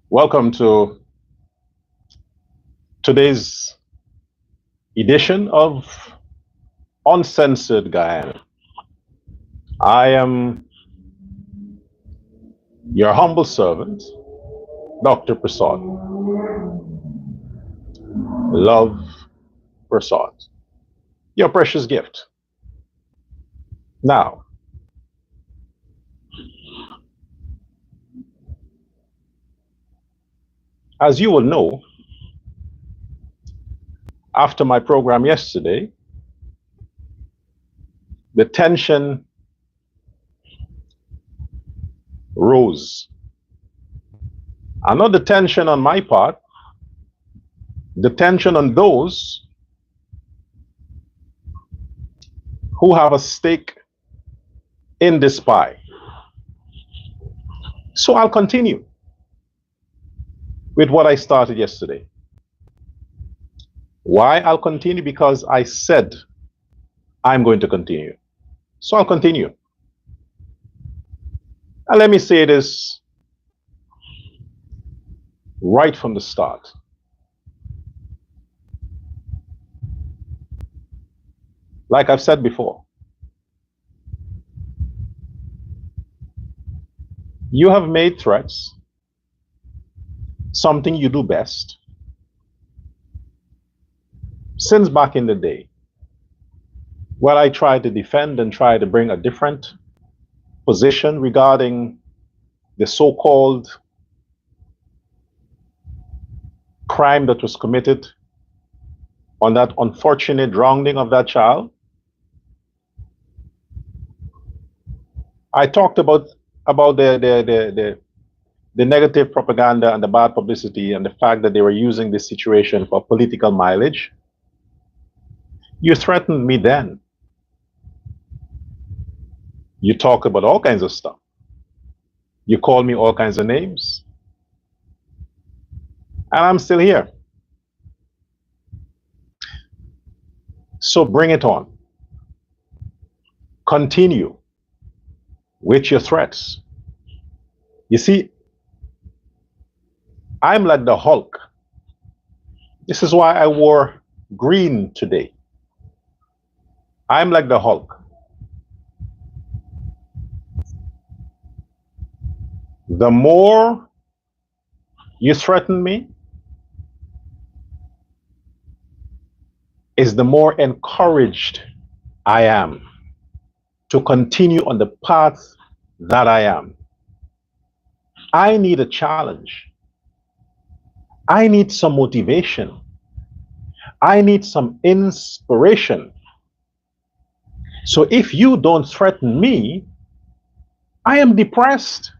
Welcome to today's edition of Uncensored Guyana. I am your humble servant, Dr. Prasad. Love Prasad, your precious gift. Now, as you will know, after my program yesterday, the tension rose. And not the tension on my part, the tension on those who have a stake in this pie. So I'll continue with what I started yesterday. Why I'll continue? Because I said I'm going to continue. So I'll continue. And let me say this right from the start. Like I've said before, you have made threats something you do best since back in the day, where I tried to defend and try to bring a different position regarding the so-called crime that was committed on that unfortunate drowning of that child. I talked about the negative propaganda and the bad publicity and the fact that they were using this situation for political mileage. You threatened me then. You talk about all kinds of stuff. You call me all kinds of names. And I'm still here. So bring it on. Continue with your threats. You see, I'm like the Hulk. This is why I wore green today. I'm like the Hulk. The more you threaten me, is the more encouraged I am to continue on the path that I am. I need a challenge. I need some motivation. I need some inspiration. So if you don't threaten me, I am depressed.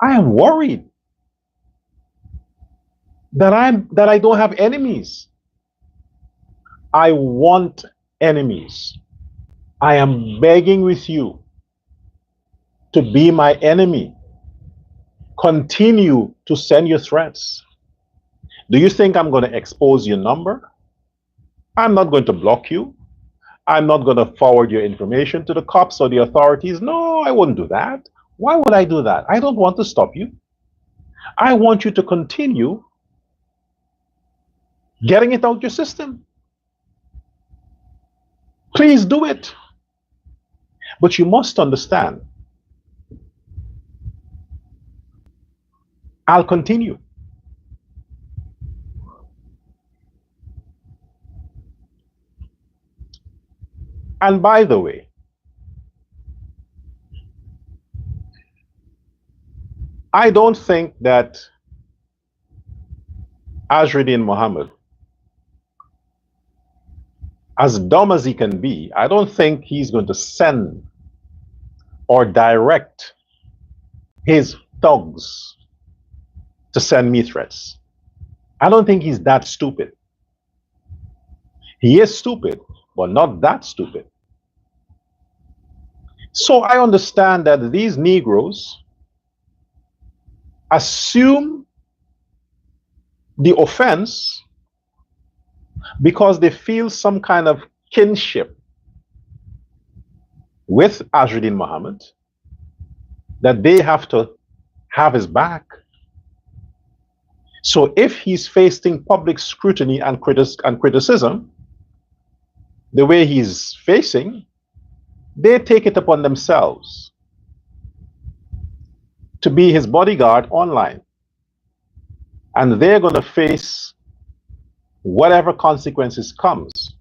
I am worried that I don't have enemies. I want enemies. I am begging with you to be my enemy. Continue to send your threats. Do you think I'm going to expose your number? I'm not going to block you. I'm not going to forward your information to the cops or the authorities. No, I wouldn't do that. Why would I do that? I don't want to stop you. I want you to continue getting it out your system. Please do it. But you must understand, I'll continue. And by the way, I don't think that Azruddin Mohammed, as dumb as he can be, I don't think he's going to send or direct his thugs to send me threats. I don't think he's that stupid. He is stupid, but not that stupid. So I understand that these Negroes assume the offense because they feel some kind of kinship with Azruddin Mohammed that they have to have his back. So if he's facing public scrutiny and criticism, the way he's facing, they take it upon themselves to be his bodyguard online. And they're going to face whatever consequences comes.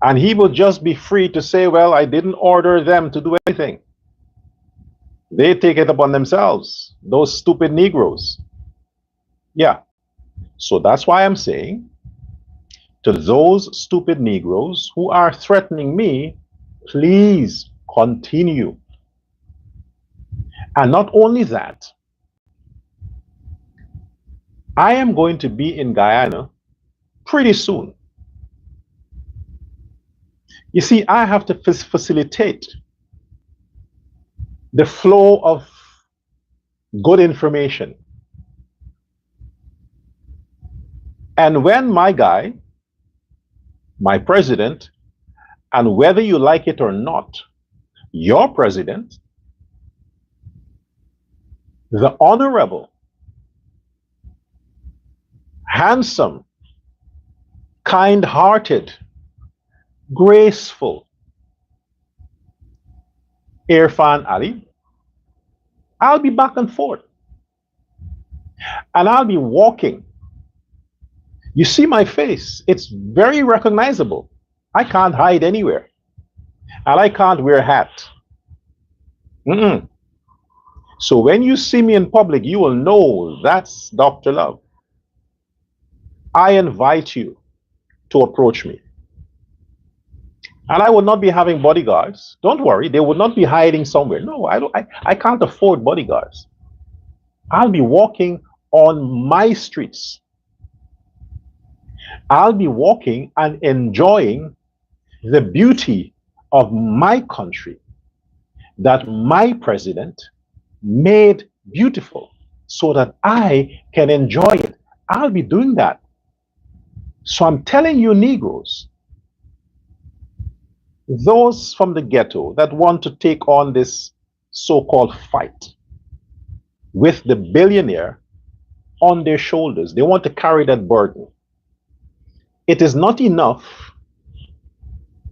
And he will just be free to say, well, I didn't order them to do anything. They take it upon themselves, those stupid Negroes. Yeah. So that's why I'm saying to those stupid Negroes who are threatening me, please continue. And not only that, I am going to be in Guyana pretty soon. You see, I have to facilitate the flow of good information. And when my guy, my president, and whether you like it or not, your president, the honorable, handsome, kind-hearted, graceful Irfan Ali, I'll be back and forth. And I'll be walking. You see my face, it's very recognizable. I can't hide anywhere. And I can't wear a hat. So when you see me in public, you will know that's Dr. Love. I invite you to approach me. And I will not be having bodyguards. Don't worry, they will not be hiding somewhere. No, I can't afford bodyguards. I'll be walking on my streets. I'll be walking and enjoying the beauty of my country that my president made beautiful so that I can enjoy it. I'll be doing that. So I'm telling you, Negroes, those from the ghetto that want to take on this so-called fight with the billionaire on their shoulders, they want to carry that burden. It is not enough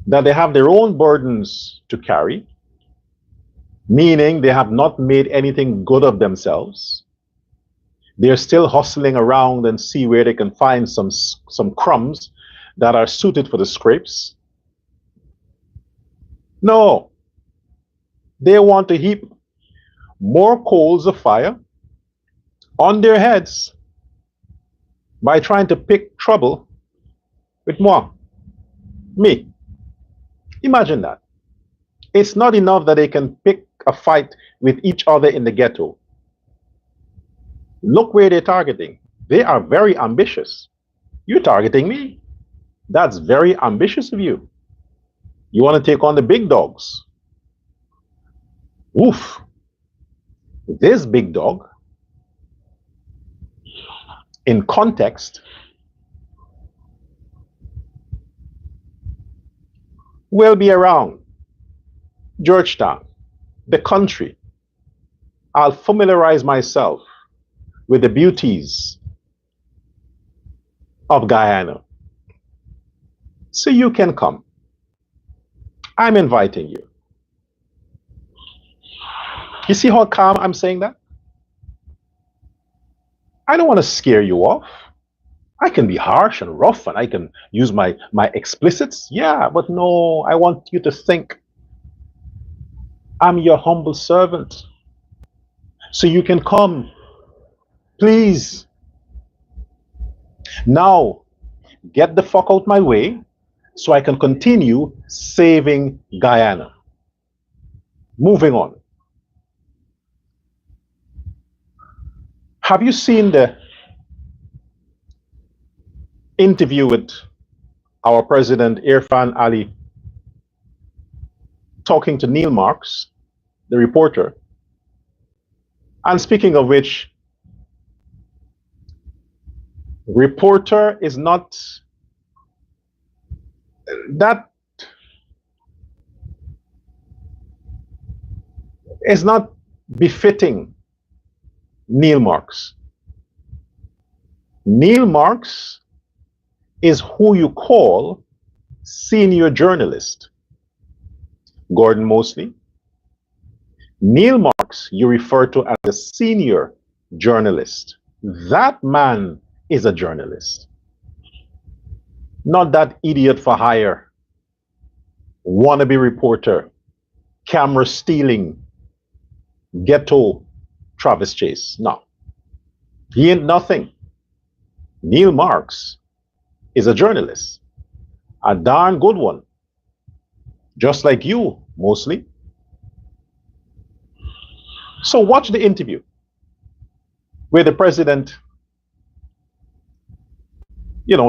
that they have their own burdens to carry, meaning they have not made anything good of themselves. They're still hustling around and see where they can find some crumbs that are suited for the scrapes. No, they want to heap more coals of fire on their heads by trying to pick trouble with me. Imagine that. It's not enough that they can pick a fight with each other in the ghetto. Look where they're targeting. They are very ambitious. You're targeting me. That's very ambitious of you. You want to take on the big dogs. Woof. This big dog, in context, will be around Georgetown, the country. I'll familiarize myself with the beauties of Guyana. So you can come. I'm inviting you. You see how calm I'm saying that? I don't want to scare you off. I can be harsh and rough and I can use my explicits. Yeah, but no, I want you to think I'm your humble servant. So you can come. Please. Now, get the fuck out my way so I can continue saving Guyana. Moving on. Have you seen the interview with our president, Irfan Ali, talking to Neil Marks, the reporter? And speaking of which, reporter is not that It's not befitting Neil Marks. Neil Marks is who you call senior journalist. Gordon Mosley, Neil Marks, you refer to as a senior journalist. That man is a journalist, not that idiot for hire, wannabe reporter, camera stealing, ghetto Travis Chase. No, he ain't nothing. Neil Marks is a journalist, a darn good one, just like you, mostly. So watch the interview where the president,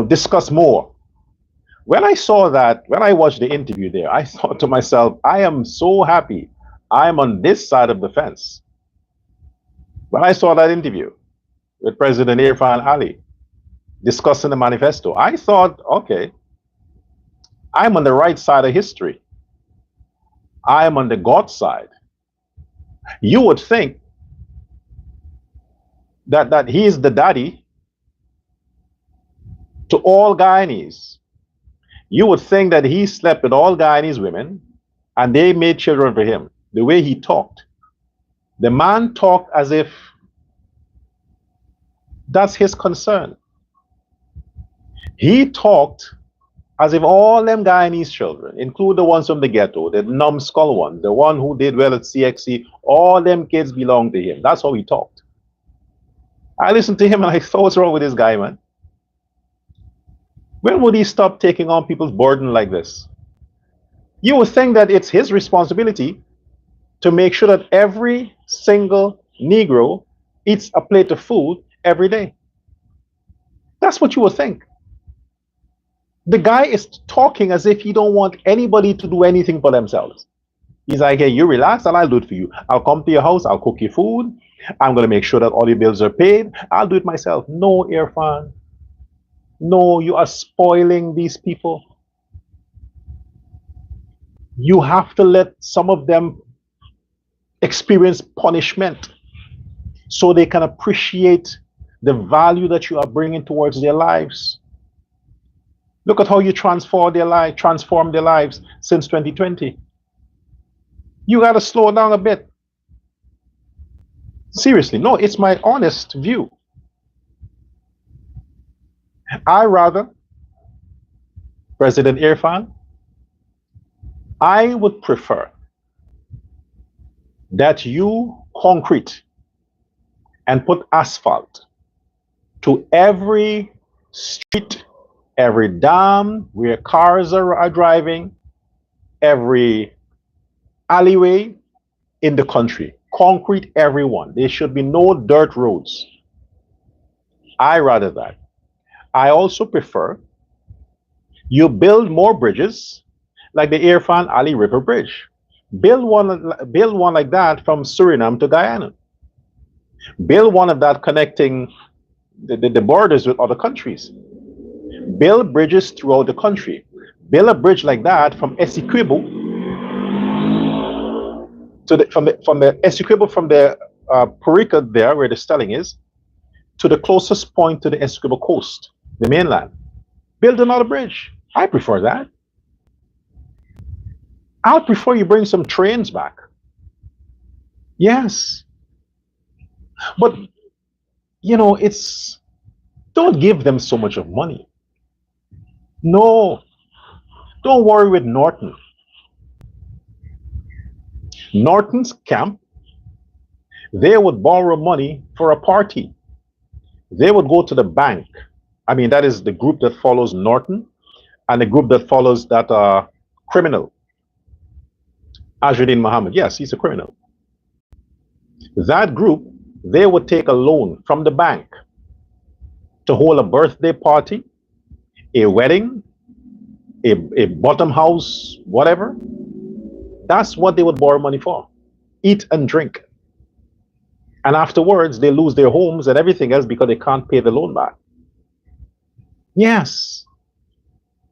discussed more. When I saw that, when I watched the interview there, I thought to myself, I am so happy I'm on this side of the fence. When I saw that interview with President Irfan Ali discussing the manifesto, I thought, okay, I'm on the right side of history. I'm on the God side. You would think that he is the daddy to all Guyanese. You would think that he slept with all Guyanese women and they made children for him. The way he talked, the man talked as if that's his concern. He talked as if all them Guyanese children, include the ones from the ghetto, the numbskull one, the one who did well at CXC, all them kids belong to him. That's how he talked. I listened to him and I thought, what's wrong with this guy, man? When would he stop taking on people's burden like this? You would think that it's his responsibility to make sure that every single Negro eats a plate of food every day. That's what you would think. The guy is talking as if he don't want anybody to do anything for themselves. He's like, hey, you relax and I'll do it for you. I'll come to your house, I'll cook your food, I'm going to make sure that all your bills are paid. I'll do it myself. No, Irfan. No, you are spoiling these people. You have to let some of them experience punishment so they can appreciate the value that you are bringing towards their lives. Look at how you transform their lives since 2020. You got to slow down a bit. Seriously, no, it's my honest view. I rather, President Irfan, I would prefer that you concrete and put asphalt to every street, every dam where cars are driving, every alleyway in the country. Concrete everyone. There should be no dirt roads. I rather that. I also prefer you build more bridges like the Irfan Ali River Bridge. Build one like that from Suriname to Guyana. Build one of that connecting the borders with other countries. Build bridges throughout the country. Build a bridge like that from Essequibo to from the Essequibo from the Purica there where the Stelling is to the closest point to the Essequibo coast, the mainland. Build another bridge. I prefer that. I'll prefer you bring some trains back. Yes. But, don't give them so much of money. No. Don't worry with Norton. Norton's camp, they would borrow money for a party. They would go to the bank. I mean, that is the group that follows Norton and the group that follows that criminal, Azruddin Mohammed. Yes, he's a criminal. That group, they would take a loan from the bank to hold a birthday party, a wedding, a bottom house, whatever. That's what they would borrow money for. Eat and drink. And afterwards, they lose their homes and everything else because they can't pay the loan back. Yes.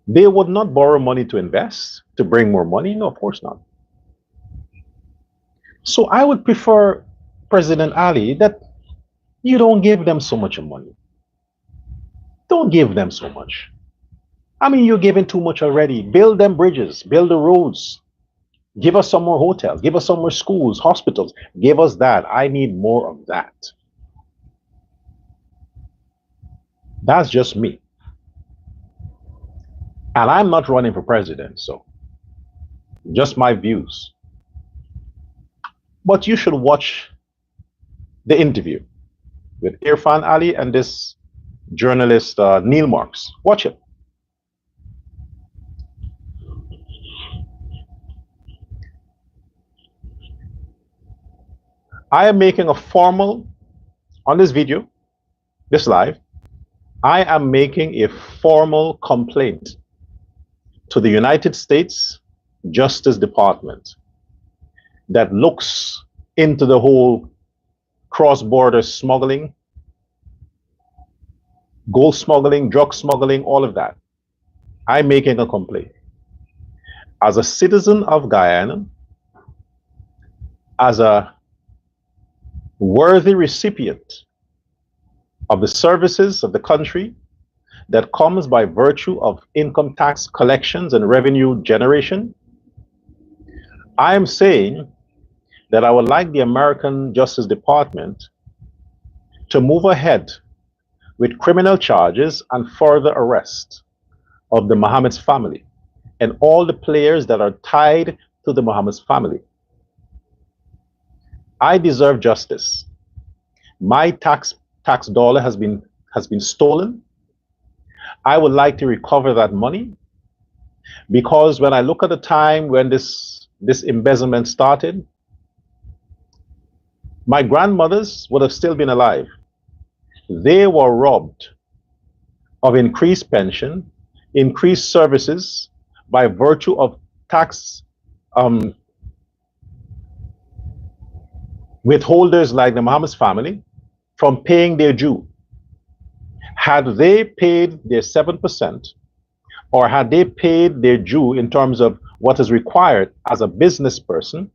They would not borrow money to invest, to bring more money. No, of course not. So I would prefer, President Ali, that you don't give them so much money. Don't give them so much. I mean, you're giving too much already. Build them bridges, build the roads. Give us some more hotels, give us some more schools, hospitals. Give us that. I need more of that. That's just me. And I'm not running for president, so just my views. But you should watch the interview with Irfan Ali and this journalist Neil Marks. Watch it. I am making a formal, on this video, this live, I am making a formal complaint to the United States Justice Department that looks into the whole cross-border smuggling, gold smuggling, drug smuggling, all of that. I'm making a complaint. As a citizen of Guyana, as a worthy recipient of the services of the country that comes by virtue of income tax collections and revenue generation, I am saying that I would like the American Justice Department to move ahead with criminal charges and further arrest of the Mohammed's family and all the players that are tied to the Mohammed's family. I deserve justice. My tax dollar has been stolen. I would like to recover that money, because when I look at the time when this embezzlement started, my grandmothers would have still been alive. They were robbed of increased pension, increased services by virtue of tax withholders like the Mohammed's family from paying their due. Had they paid their 7%, or had they paid their due in terms of what is required as a business person,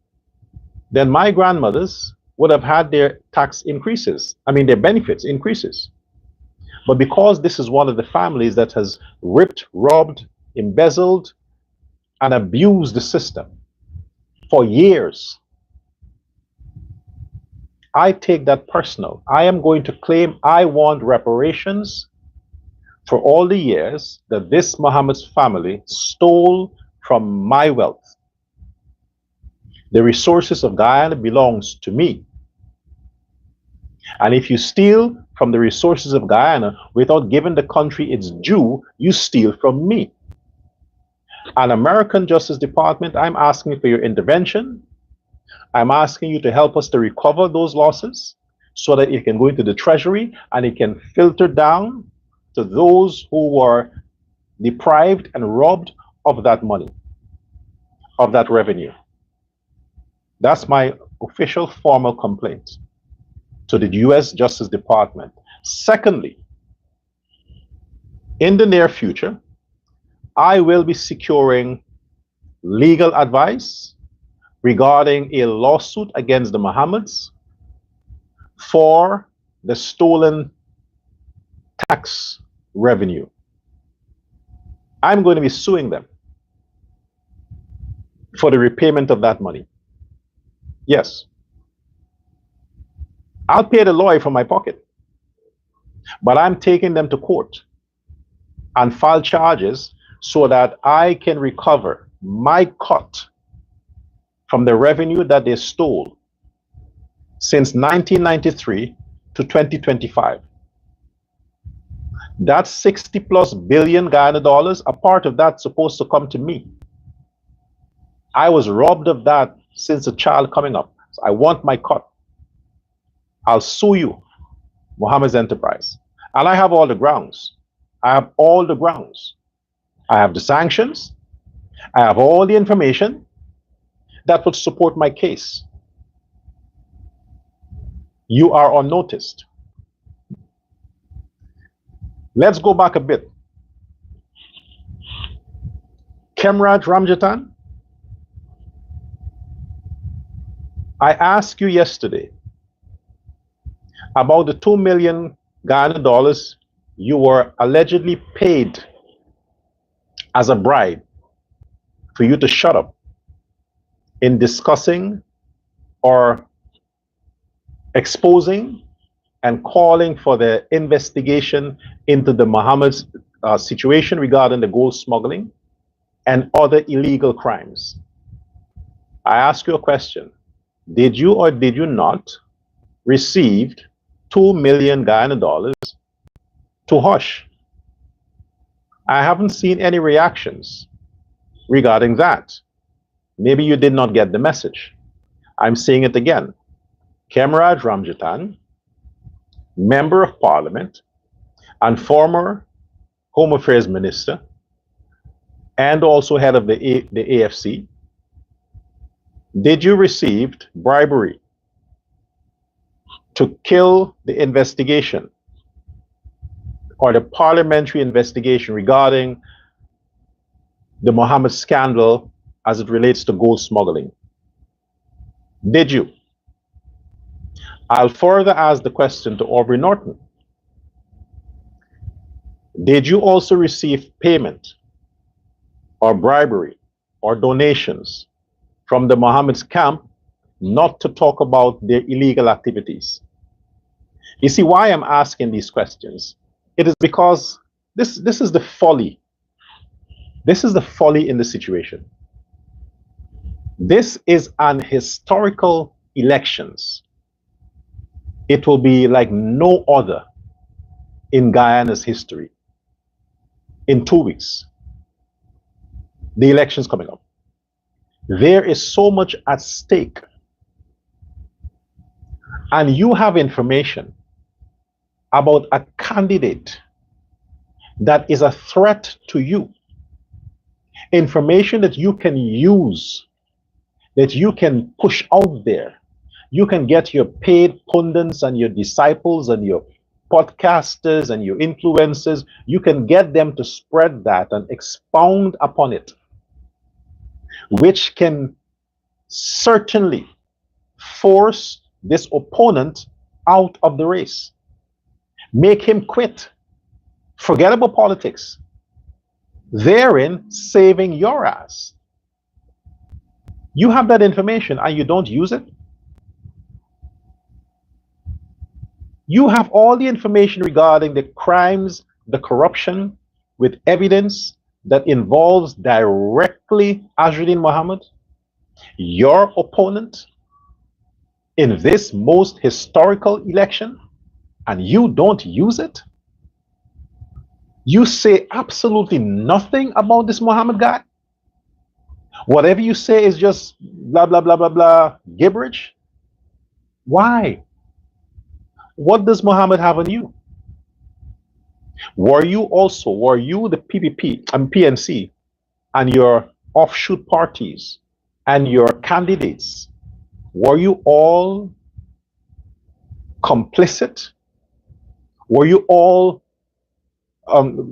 then my grandmothers would have had their tax increases, their benefits increases. But because this is one of the families that has ripped, robbed, embezzled, and abused the system for years, I take that personal. I am going to claim I want reparations for all the years that this Mohammed's family stole from my wealth. The resources of Guyana belongs to me. And if you steal from the resources of Guyana without giving the country its due, you steal from me. An American Justice Department, I'm asking for your intervention. I'm asking you to help us to recover those losses so that it can go into the treasury and it can filter down to those who were deprived and robbed of that money, of that revenue. That's my official formal complaint to the US Justice Department. Secondly, in the near future, I will be securing legal advice regarding a lawsuit against the Mohammeds for the stolen tax revenue. I'm going to be suing them for the repayment of that money. Yes. I'll pay the lawyer from my pocket, but I'm taking them to court and file charges so that I can recover my cut from the revenue that they stole since 1993 to 2025. That's 60 plus billion Guyana dollars. A part of that's supposed to come to me. I was robbed of that since a child coming up. So I want my cut. I'll sue you, Mohammed's Enterprise. And I have all the grounds. I have all the grounds. I have the sanctions. I have all the information that would support my case. You are unnoticed. Let's go back a bit. Kemraj Ramjattan, I asked you yesterday about the 2 million Ghana dollars you were allegedly paid as a bribe for you to shut up in discussing or exposing and calling for the investigation into the Mohammed's situation regarding the gold smuggling and other illegal crimes. I ask you a question. Did you or did you not receive 2 million Ghana dollars to hush? I haven't seen any reactions regarding that. Maybe you did not get the message. I'm saying it again. Kemraj Ramjattan, Member of Parliament and former Home Affairs Minister, and also head of the AFC, did you receive bribery to kill the investigation or the parliamentary investigation regarding the Mohammed scandal as it relates to gold smuggling? Did you? I'll further ask the question to Aubrey Norton. Did you also receive payment or bribery or donations from the Mohammed's camp not to talk about their illegal activities? You see why I'm asking these questions? It is because this is the folly. This is the folly in the situation. This is an historical elections. It will be like no other in Guyana's history. In 2 weeks, the election's coming up. There is so much at stake. And you have information about a candidate that is a threat to you. Information that you can use, that you can push out there. You can get your paid pundits and your disciples and your podcasters and your influencers. You can get them to spread that and expound upon it, which can certainly force this opponent out of the race. Make him quit. Forget about politics. Therein saving your ass. You have that information and you don't use it. You have all the information regarding the crimes, the corruption, with evidence that involves directly Azruddin Mohammed, your opponent, in this most historical election, and you don't use it? You say absolutely nothing about this Mohammed guy? Whatever you say is just blah, blah, blah, blah, blah, gibberish? Why? What does Mohammed have on you? Were you the PPP and PNC and your offshoot parties and your candidates, were you all complicit? Were you all,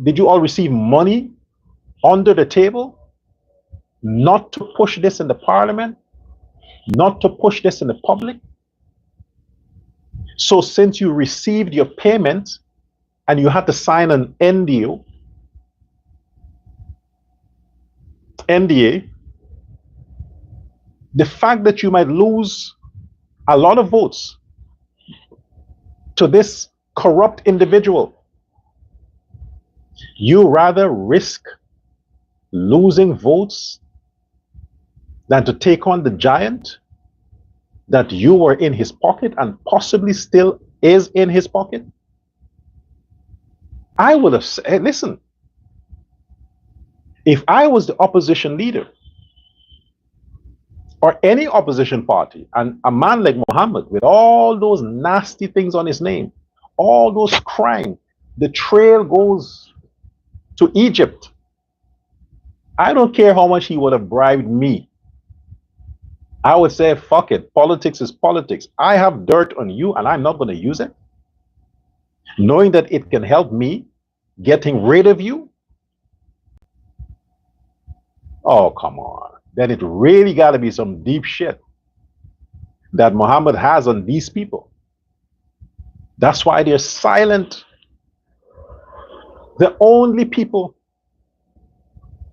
did you all receive money under the table not to push this in the parliament, not to push this in the public? So since you received your payment and you had to sign an NDA, the fact that you might lose a lot of votes to this corrupt individual, you rather risk losing votes than to take on the giant that you were in his pocket and possibly still is in his pocket? I would have said, listen, if I was the opposition leader or any opposition party, and a man like Mohammed with all those nasty things on his name, all those crimes, the trail goes to Egypt. I don't care how much he would have bribed me. I would say, fuck it, politics is politics. I have dirt on you and I'm not going to use it, knowing that it can help me getting rid of you. Oh, come on. Then it really got to be some deep shit. that Muhammad has on these people. That's why they're silent. The only people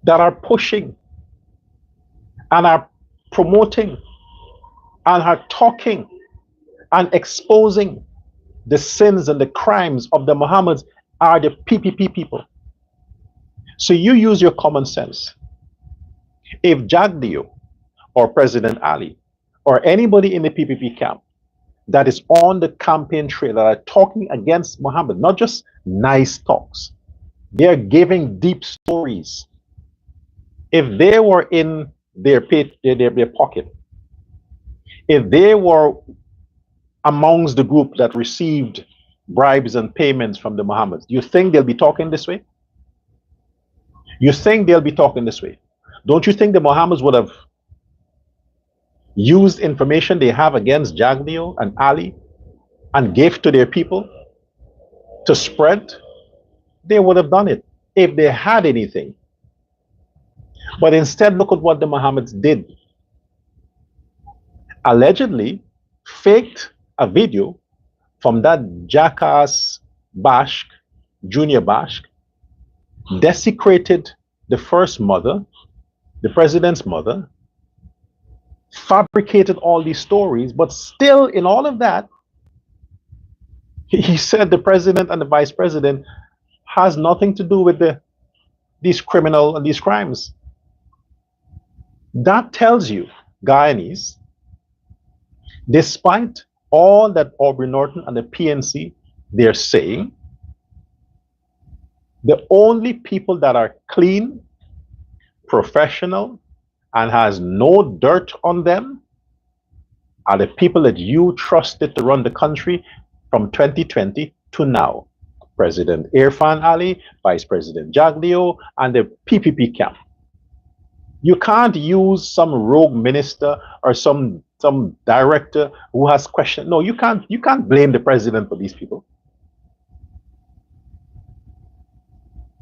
that are pushing and are promoting and are talking and exposing the sins and the crimes of the Muhammads are the PPP people. So you use your common sense. If Jagdeo or President Ali or anybody in the PPP camp that is on the campaign trail that are talking against Muhammad, not just nice talks, they're giving deep stories. If they were in their pocket, if they were amongst the group that received bribes and payments from the Muhammads, do you think they'll be talking this way? You think they'll be talking this way? Don't you think the Muhammads would have used information they have against Jagdeo and Ali and gave to their people to spread? They would have done it if they had anything. But instead, look at what the Muhammads did. Allegedly faked a video from that jackass Bashk, Junior Bashk, desecrated the first mother, the president's mother, fabricated all these stories, but still in all of that, he said the president and the vice president has nothing to do with these criminal and these crimes. That tells you, Guyanese, despite all that Aubrey Norton and the PNC they're saying, the only people that are clean, professional, and has no dirt on them are the people that you trusted to run the country from 2020 to now. President Irfan Ali, Vice President Jagdeo, and the PPP camp. You can't use some rogue minister or some director who has questioned. No, you can't blame the president for these people.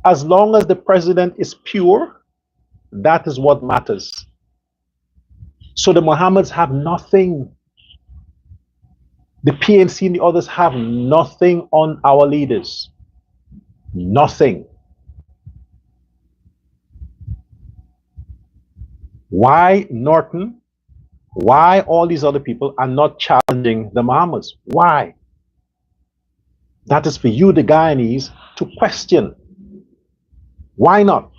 As long as the president is pure, that is what matters. So the Mohammeds have nothing. The PNC and the others have nothing on our leaders. Nothing. Why Norton? Why all these other people are not challenging the Mohammeds? Why? That is for you, the Guyanese, to question. Why not?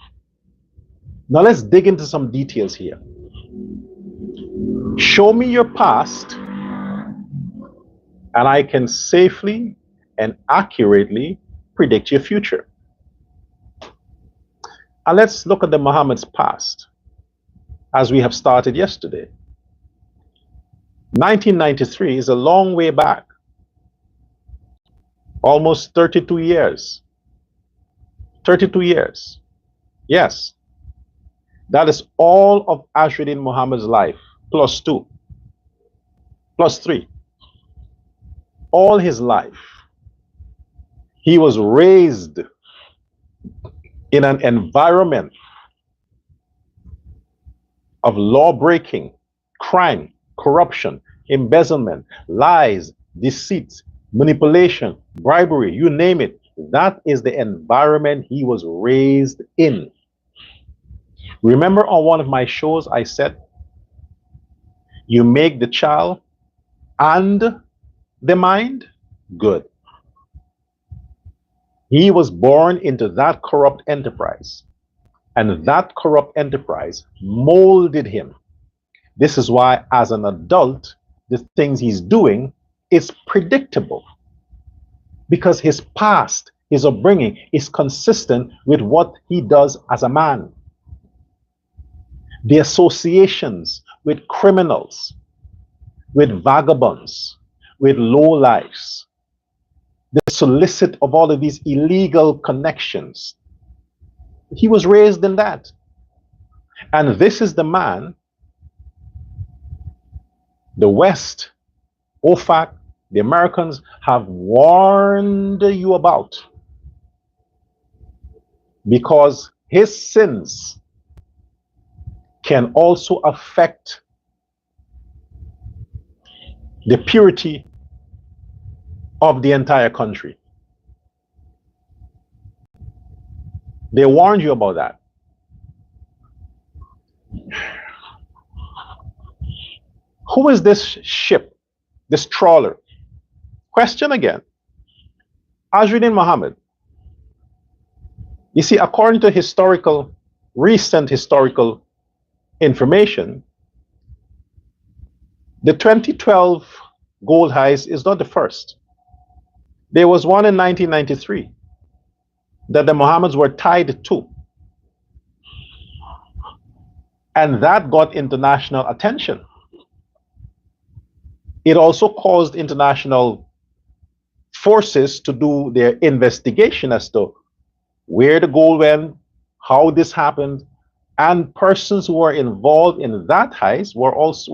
Now let's dig into some details here. Show me your past, and I can safely and accurately predict your future. And let's look at the Mohammed's past, as we have started yesterday. 1993 is a long way back, almost 32 years. 32 years. Yes. That is all of Azruddin Mohammed's life, plus 2, plus 3. All his life. He was raised in an environment of law breaking, crime, corruption, embezzlement, lies, deceit, manipulation, bribery, you name it. That is the environment he was raised in. Remember on one of my shows I said, you make the child and the mind good. He was born into that corrupt enterprise, and that corrupt enterprise molded him. This is why, as an adult, the things he's doing is predictable, because his past, his upbringing is consistent with what he does as a man. The associations with criminals, with vagabonds, with lowlifes, the solicit of all of these illegal connections. He was raised in that. And this is the man the West, OFAC, the Americans have warned you about, because his sins can also affect the purity of the entire country. They warned you about that. Who is this ship, this trawler? Question again. Azruddin Mohammed. You see, according to recent historical information, the 2012 gold heist is not the first. There was one in 1993 that the Mohammeds were tied to. And that got international attention. It also caused international forces to do their investigation as to where the gold went, how this happened, and persons who were involved in that heist were also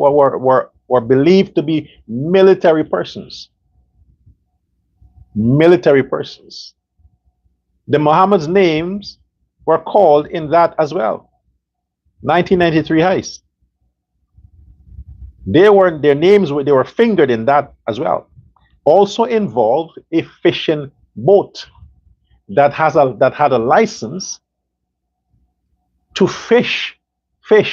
were believed to be military persons. Military persons. The Mohammeds' names were called in that as well. 1993 heist. Their names were fingered in that as well. Also involved a fishing boat that had a license to fish. That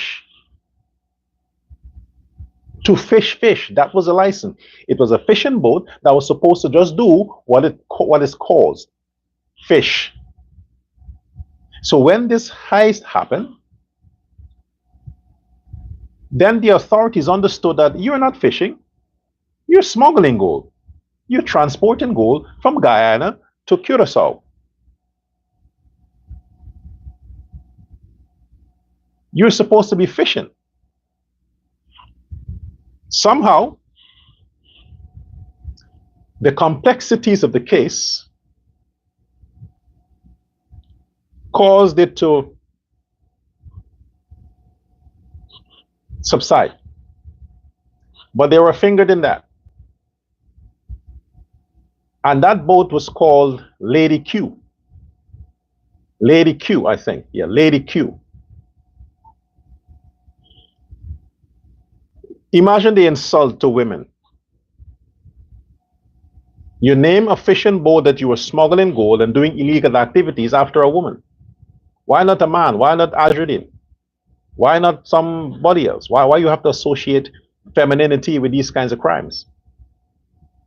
was a license. It was a fishing boat that was supposed to just do what is called fish. So when this heist happened, then the authorities understood that you're not fishing, you're smuggling gold. You're transporting gold from Guyana to Curacao. You're supposed to be fishing. Somehow, the complexities of the case caused it to subside. But they were fingered in that. And that boat was called Lady Q. Lady Q, I think. Yeah, Lady Q. Imagine the insult to women. You name a fishing boat that you were smuggling gold and doing illegal activities after a woman. Why not a man? Why not Azruddin? Why not somebody else? Why you have to associate femininity with these kinds of crimes?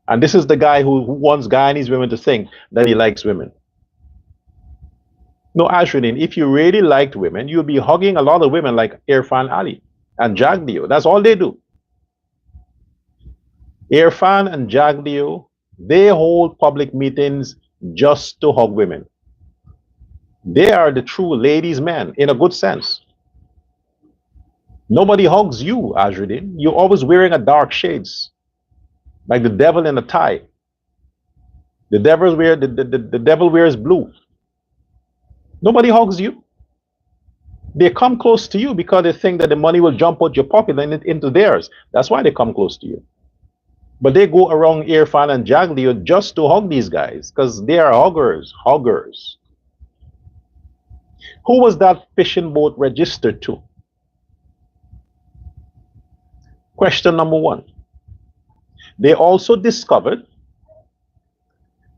And this is the guy who wants Guyanese women to think that he likes women. No, Azruddin, if you really liked women, you'd be hugging a lot of women like Irfan Ali and Jagdio. That's all they do. Irfan and Jagdio, they hold public meetings just to hug women. They are the true ladies' men in a good sense. Nobody hugs you, Azruddin. You're always wearing a dark shades, like the devil in a tie. The devil wears blue. Nobody hugs you. They come close to you because they think that the money will jump out your pocket and into theirs. That's why they come close to you. But they go around Irfan and Jagdio just to hug these guys because they are huggers. Who was that fishing boat registered to? Question number one. They also discovered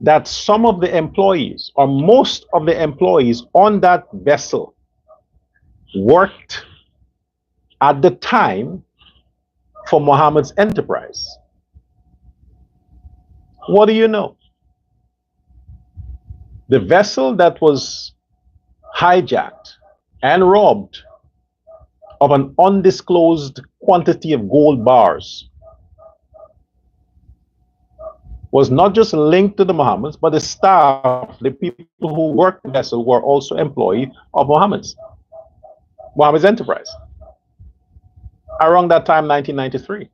that some of the employees, or most of the employees on that vessel, worked at the time for Mohammed's enterprise. What do you know? The vessel that was hijacked and robbed of an undisclosed quantity of gold bars was not just linked to the Mohammeds, but the staff, the people who worked the vessel were also employees of Mohammed's enterprise. Around that time, 1993.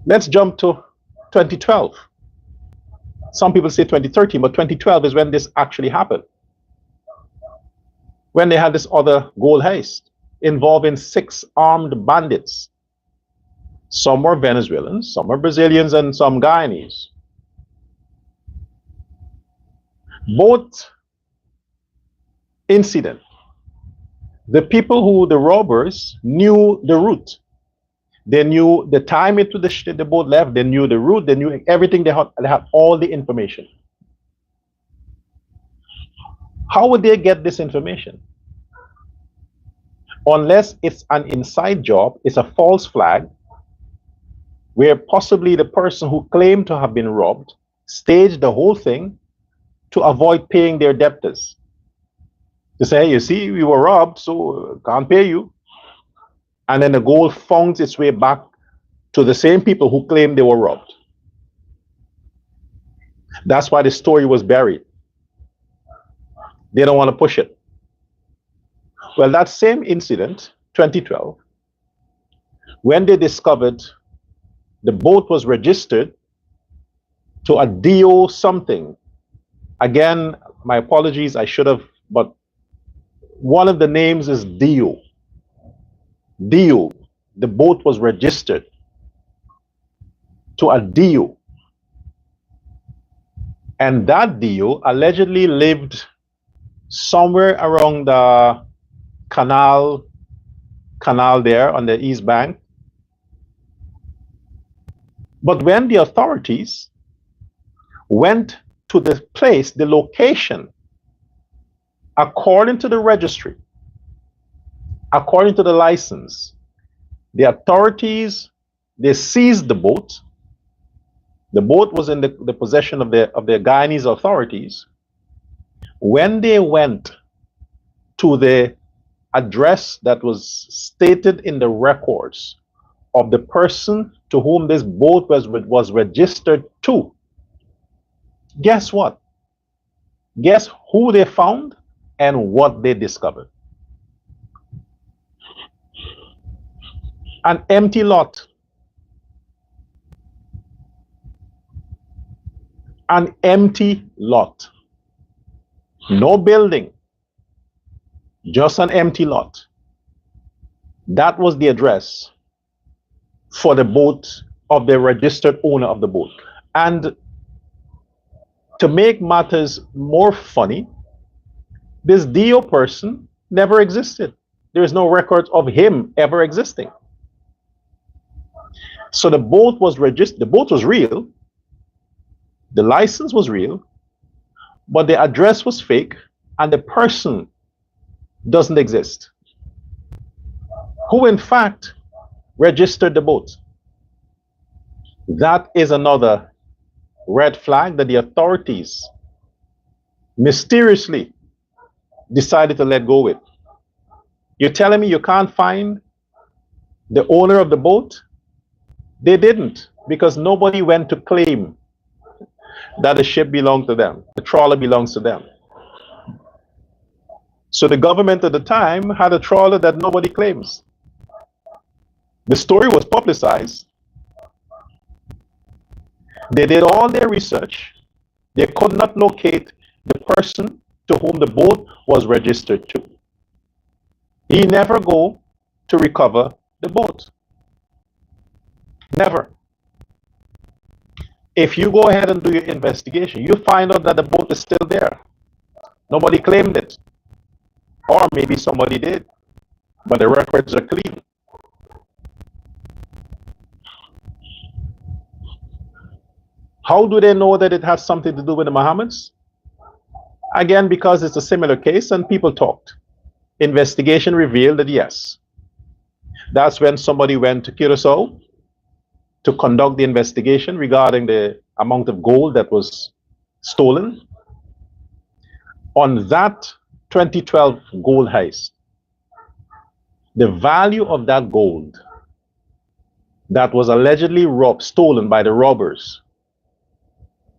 Let's jump to 2012. Some people say 2013, but 2012 is when this actually happened. When they had this other gold heist involving 6 armed bandits. Some were Venezuelans, some were Brazilians, and some Guyanese. Both incidents, the robbers knew the route. They knew the time it the boat left. They knew the route. They knew everything. They had all the information. How would they get this information? Unless it's an inside job, it's a false flag, where possibly the person who claimed to have been robbed staged the whole thing to avoid paying their debtors. To say, you see, we were robbed, so can't pay you. And then the gold found its way back to the same people who claimed they were robbed. That's why the story was buried. They don't want to push it. Well, that same incident, 2012, when they discovered the boat was registered to a DO something. Again, my apologies, I should have, but one of the names is DO. DO, the boat was registered to a DO. And that DO allegedly lived somewhere around the canal there on the East Bank. But when the authorities went to the place, the location, according to the registry, according to the license, the authorities, they seized the boat. The boat was in the possession of the Guyanese authorities. When they went to the address that was stated in the records of the person to whom this boat was registered to, guess what? Guess who they found and what they discovered? An empty lot. An empty lot. No building. Just an empty lot. That was the address for the boat of the registered owner of the boat. And to make matters more funny, this DO person never existed. There is no record of him ever existing. So the boat was registered, the boat was real, the license was real, but the address was fake and the person doesn't exist. Who in fact registered the boat? That is another red flag that the authorities mysteriously decided to let go with. You're telling me you can't find the owner of the boat? They didn't, because nobody went to claim that the ship belonged to them, the trawler belongs to them. So the government at the time had a trawler that nobody claims. The story was publicized. They did all their research. They could not locate the person to whom the boat was registered to. He never go to recover the boat. Never. If you go ahead and do your investigation, you find out that the boat is still there. Nobody claimed it. Or maybe somebody did, but the records are clean. How do they know that it has something to do with the Mohammeds? Again, because it's a similar case and people talked. Investigation revealed that yes. That's when somebody went to Curacao to conduct the investigation regarding the amount of gold that was stolen. On that 2012 gold heist, the value of that gold that was allegedly stolen by the robbers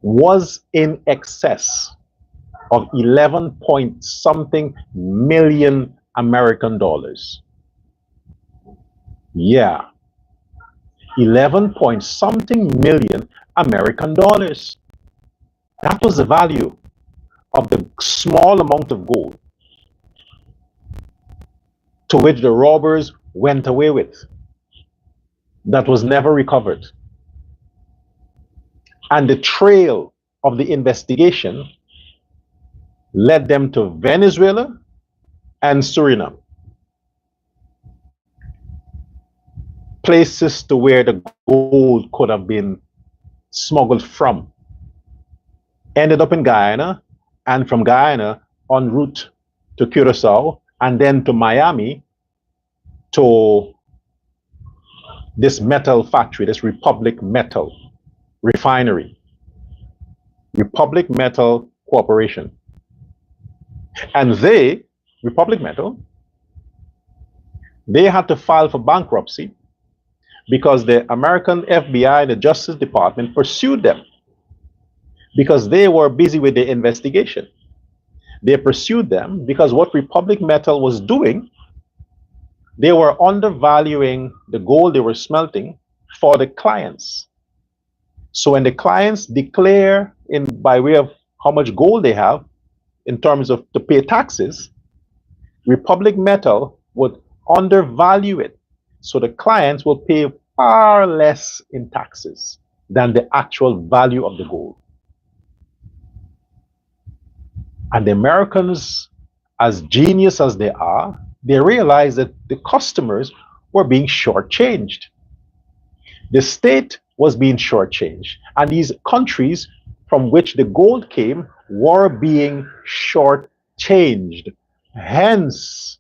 was in excess of 11 point something million American dollars. Yeah. 11 point something million American dollars. That was the value of the small amount of gold to which the robbers went away with. That was never recovered. And the trail of the investigation led them to Venezuela and Suriname. places to where the gold could have been smuggled from. Ended up in Guyana, and from Guyana en route to Curacao, and then to Miami to this metal factory, this Republic Metal Refinery, Republic Metal Corporation. And they, Republic Metal, they had to file for bankruptcy because the American FBI, the Justice Department, pursued them because they were busy with the investigation. They pursued them because what Republic Metal was doing, they were undervaluing the gold they were smelting for the clients. So when the clients declare in by way of how much gold they have in terms of to pay taxes, Republic Metal would undervalue it. So the clients will pay far less in taxes than the actual value of the gold. And the Americans, as genius as they are, they realized that the customers were being shortchanged. The state was being shortchanged, and these countries from which the gold came were being shortchanged. Hence,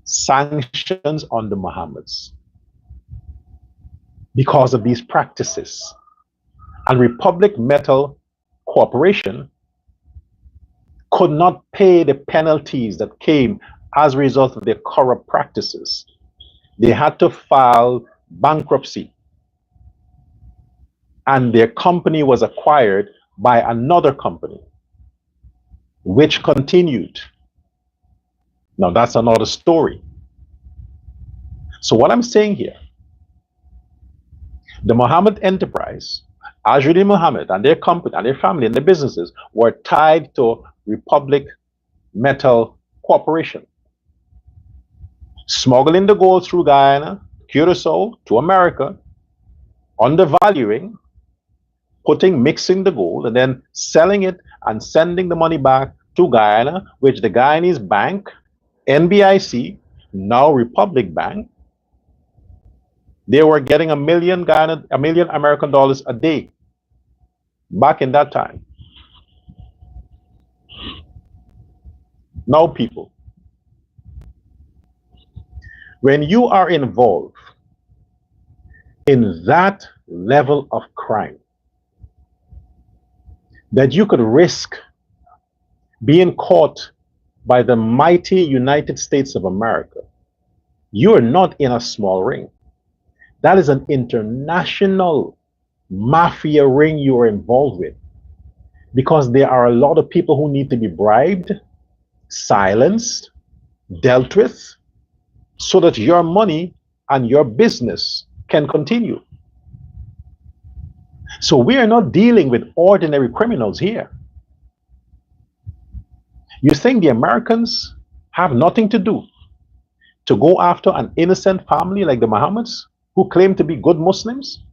sanctions on the Mohammeds because of these practices. And Republic Metal Corporation could not pay the penalties that came as a result of their corrupt practices. They had to file bankruptcy, and their company was acquired by another company, which continued. Now that's another story. So what I'm saying here, the Mohammed enterprise, Azruddin Mohammed and their company and their family and their businesses were tied to Republic Metal Corporation, smuggling the gold through Guyana, Curacao to America, undervaluing, mixing the gold, and then selling it and sending the money back to Guyana, which the Guyanese bank, NBIC, now Republic Bank, they were getting $1 million American dollars a day back in that time. Now, people, when you are involved in that level of crime, that you could risk being caught by the mighty United States of America, you are not in a small ring. That is an international mafia ring you are involved with, because there are a lot of people who need to be bribed, silenced, dealt with, so that your money and your business can continue. So we are not dealing with ordinary criminals here. You think the Americans have nothing to do to go after an innocent family like the Mohammeds who claim to be good Muslims?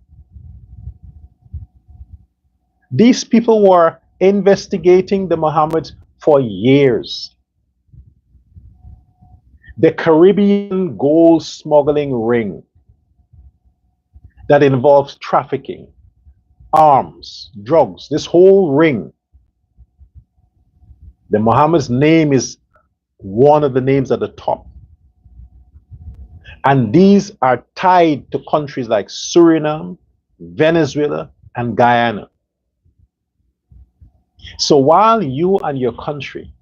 These people were investigating the Mohammeds for years. The Caribbean gold smuggling ring that involves trafficking, arms, drugs, this whole ring. The Mohammed's name is one of the names at the top. And these are tied to countries like Suriname, Venezuela, and Guyana. So while you and your country,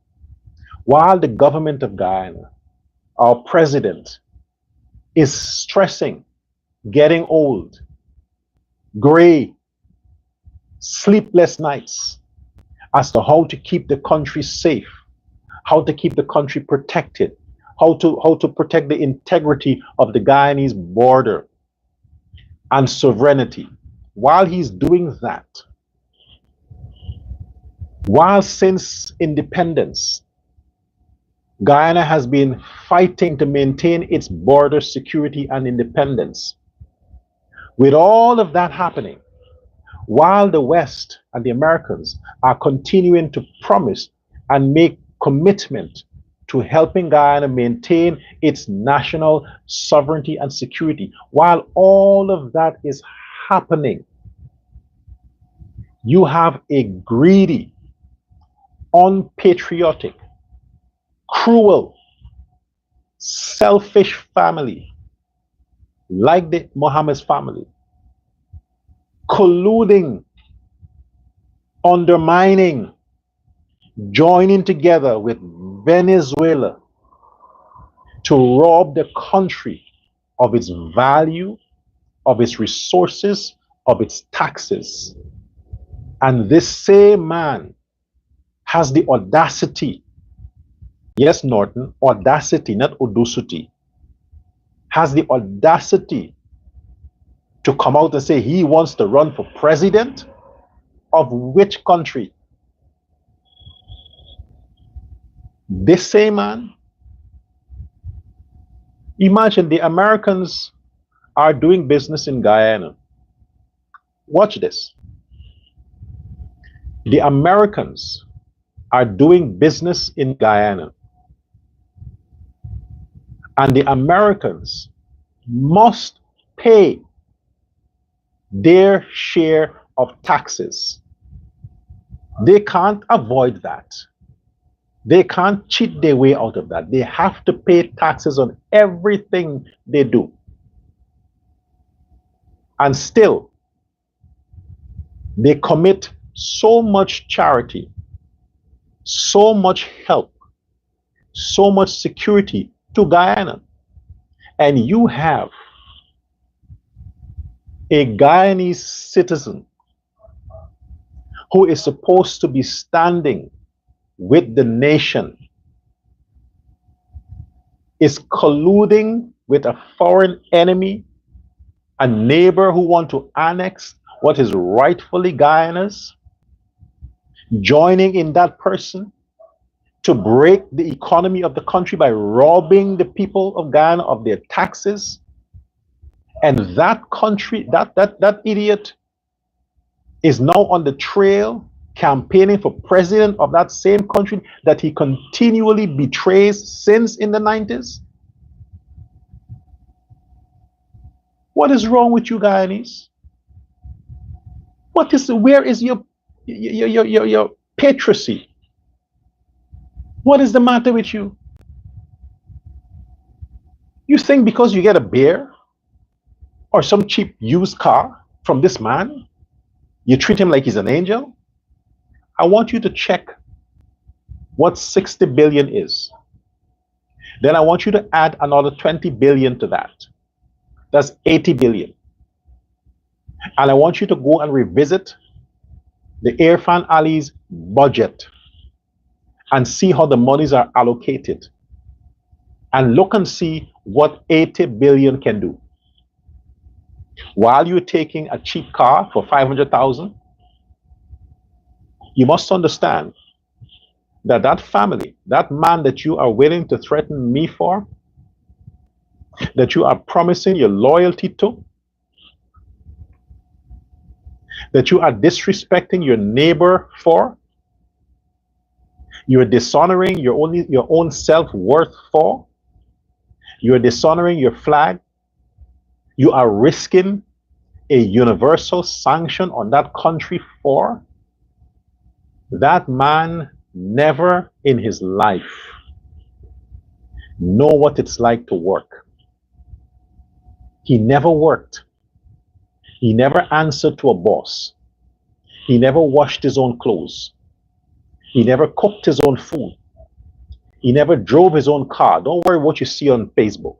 while the government of Guyana, our president, is stressing, getting old, gray, sleepless nights as to how to keep the country safe, how to keep the country protected, how to protect the integrity of the Guyanese border and sovereignty. While he's doing that, while since independence, Guyana has been fighting to maintain its border security and independence. With all of that happening, while the West and the Americans are continuing to promise and make commitment to helping Guyana maintain its national sovereignty and security. While all of that is happening, you have a greedy, unpatriotic, cruel, selfish family like the Mohammed's family colluding, undermining, joining together with Venezuela to rob the country of its value, of its resources, of its taxes. And this same man has the audacity, yes, Norton, audacity, not audacity, has the audacity to come out and say he wants to run for president of which country? This same man. Imagine the Americans are doing business in Guyana. Watch this. The Americans are doing business in Guyana. And the Americans must pay their share of taxes. They can't avoid that. They can't cheat their way out of that. They have to pay taxes on everything they do. And still, they commit so much charity, so much help, so much security to Guyana. And you have a Guyanese citizen who is supposed to be standing with the nation is colluding with a foreign enemy, a neighbor who wants to annex what is rightfully Guyana's, joining in that person to break the economy of the country by robbing the people of Guyana of their taxes. And that country, that idiot is now on the trail campaigning for president of that same country that he continually betrays since in the 90s. What is wrong with you Guyanese? Where is your patriocy? What is the matter with you? You think because you get a beer or some cheap used car from this man, you treat him like he's an angel? I want you to check what 60 billion is. Then I want you to add another 20 billion to that. That's 80 billion. And I want you to go and revisit the Irfan Ali's budget and see how the monies are allocated. And look and see what 80 billion can do. While you're taking a cheap car for 500,000, you must understand that that family, that man that you are willing to threaten me for, that you are promising your loyalty to, that you are disrespecting your neighbor for, you are dishonoring your own self-worth for, you are dishonoring your flag, you are risking a universal sanction on that country for. That man never in his life know what it's like to work. He never worked. He never answered to a boss. He never washed his own clothes. He never cooked his own food. He never drove his own car. Don't worry what you see on Facebook.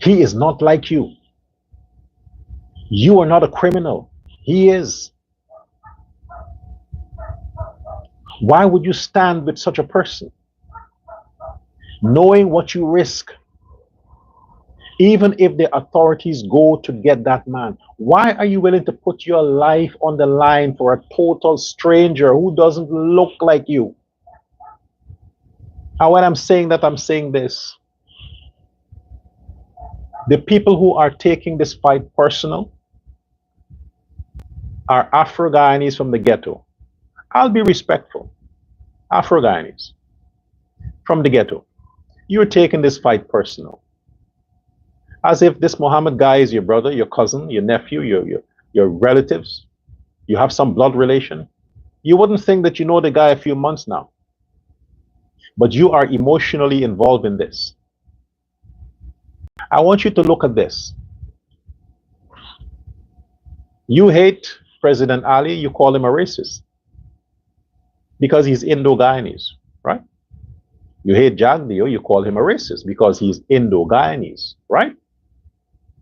He is not like you. You are not a criminal. He is. Why would you stand with such a person? Knowing what you risk. Even if the authorities go to get that man, why are you willing to put your life on the line for a total stranger who doesn't look like you? And when I'm saying that, I'm saying this. The people who are taking this fight personal are Afro-Guyanese from the ghetto. I'll be respectful. Afro-Guyanese. from the ghetto. You're taking this fight personal, as if this Mohammed guy is your brother, your cousin, your nephew, your relatives. You have some blood relation. You wouldn't think that you know the guy a few months now, but you are emotionally involved in this. I want you to look at this. You hate President Ali, you call him a racist because he's Indo-Guyanese, right? You hate Jagdeo, you call him a racist because he's Indo-Guyanese, right?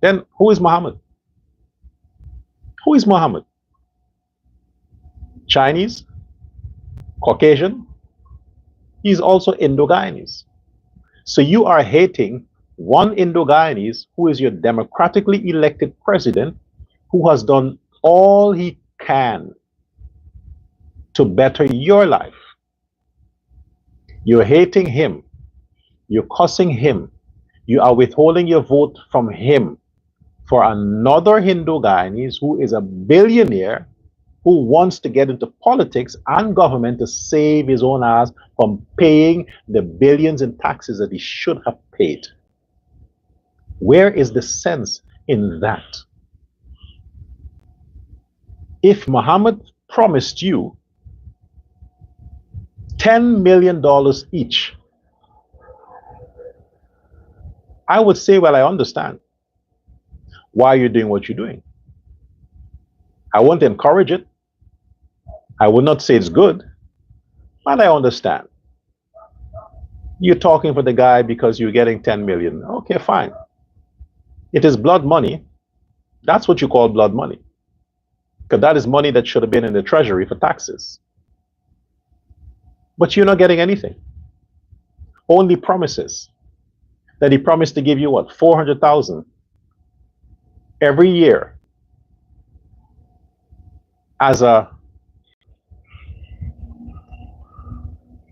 Then who is Muhammad? Who is Muhammad? Chinese? Caucasian? He's also Indo-Guyanese. So you are hating one Indo-Guyanese who is your democratically elected president, who has done all he can to better your life. You're hating him. You're cussing him. You are withholding your vote from him for another Hindu-Guyanese who is a billionaire who wants to get into politics and government to save his own ass from paying the billions in taxes that he should have paid. Where is the sense in that? If Muhammad promised you $10 million each, I would say, well, I understand why you're doing what you're doing. I won't encourage it. I would not say it's good, but I understand. You're talking for the guy because you're getting 10 million. Okay, fine. It is blood money. That's what you call blood money. Because that is money that should have been in the treasury for taxes. But you're not getting anything. Only promises. That he promised to give you what, 400,000 every year as a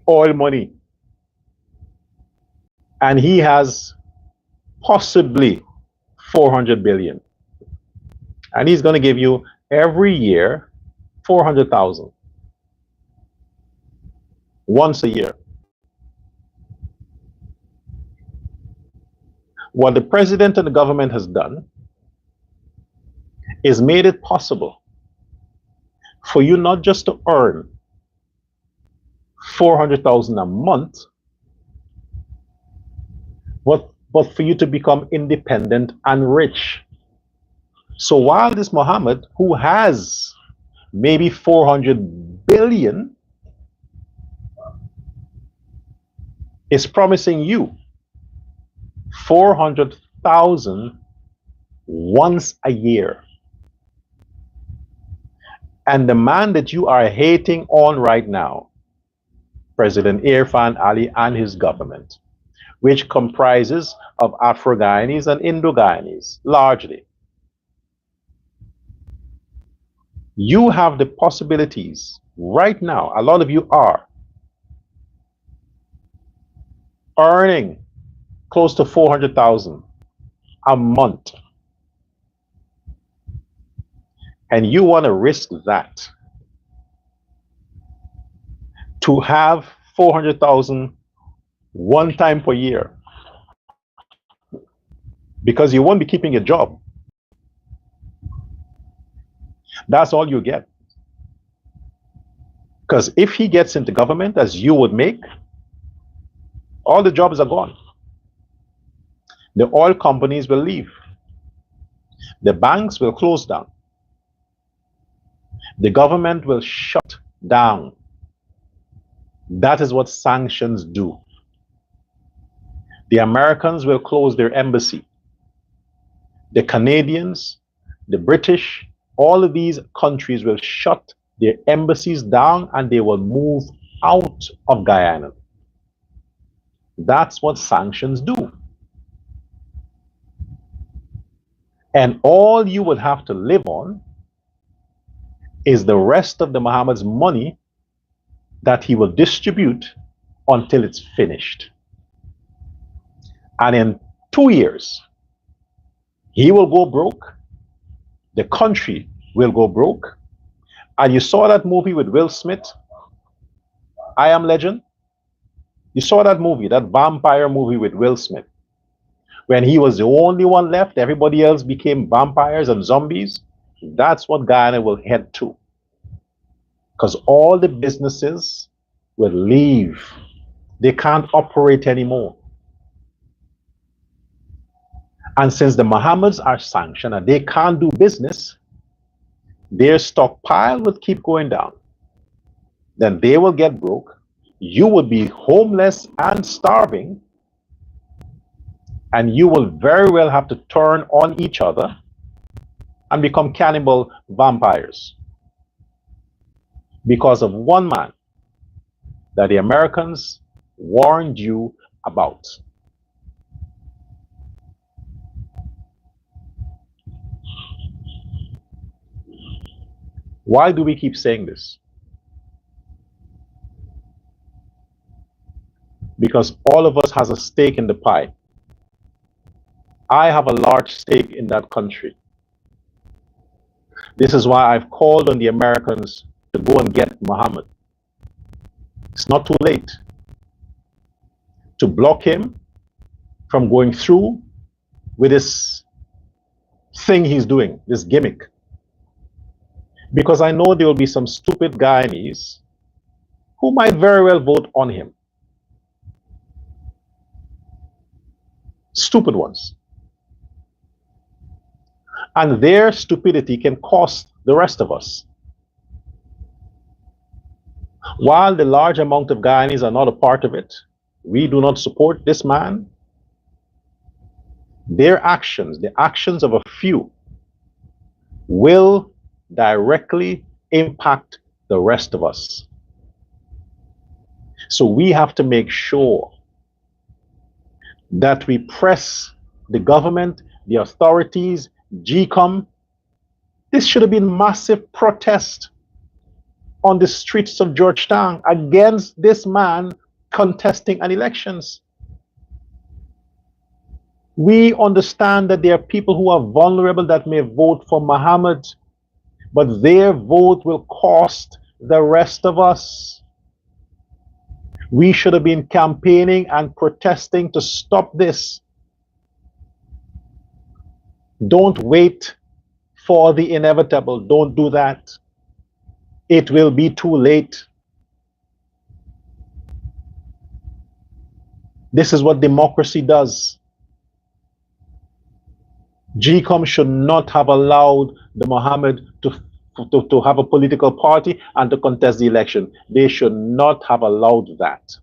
oil money. And he has possibly 400 billion. And he's going to give you every year 400,000 once a year. What the president and the government has done is made it possible for you not just to earn 400,000 a month, but for you to become independent and rich. So while this Muhammad, who has maybe 400 billion, is promising you 400,000 once a year. And the man that you are hating on right now, President Irfan Ali and his government, which comprises of Afro-Guyanese and Indo-Guyanese, largely. You have the possibilities right now, a lot of you are earning close to 400,000 a month. And you want to risk that to have 400,000 one time per year, because you won't be keeping your job. That's all you get. Because if he gets into government, as you would make, all the jobs are gone. The oil companies will leave. The banks will close down. The government will shut down. That is what sanctions do. The Americans will close their embassy. The Canadians, the British, all of these countries will shut their embassies down and they will move out of Guyana. That's what sanctions do. And all you would have to live on is the rest of the Muhammad's money that he will distribute until it's finished. And in 2 years, he will go broke. The country will go broke. And you saw that movie with Will Smith, I Am Legend. You saw that movie, that vampire movie with Will Smith. When he was the only one left, everybody else became vampires and zombies. That's what Guyana will head to. Because all the businesses will leave. They can't operate anymore. And since the Mohammeds are sanctioned and they can't do business, their stockpile will keep going down. Then they will get broke. You will be homeless and starving. And you will very well have to turn on each other and become cannibal vampires because of one man that the Americans warned you about. Why do we keep saying this? Because all of us has a stake in the pie. I have a large stake in that country. This is why I've called on the Americans to go and get Mohammed. It's not too late to block him from going through with this thing he's doing, this gimmick. Because I know there will be some stupid Guyanese who might very well vote on him. Stupid ones. And their stupidity can cost the rest of us. While the large amount of Guyanese are not a part of it, we do not support this man. Their actions, the actions of a few, will directly impact the rest of us. So we have to make sure that we press the government, the authorities, GCOM. This should have been massive protest on the streets of Georgetown against this man contesting an elections. We understand that there are people who are vulnerable that may vote for Mohammed, but their vote will cost the rest of us. We should have been campaigning and protesting to stop this. Don't wait for the inevitable. Don't do that. It will be too late. This is what democracy does. GCOM should not have allowed the Mohammed to have a political party and to contest the election. They should not have allowed that.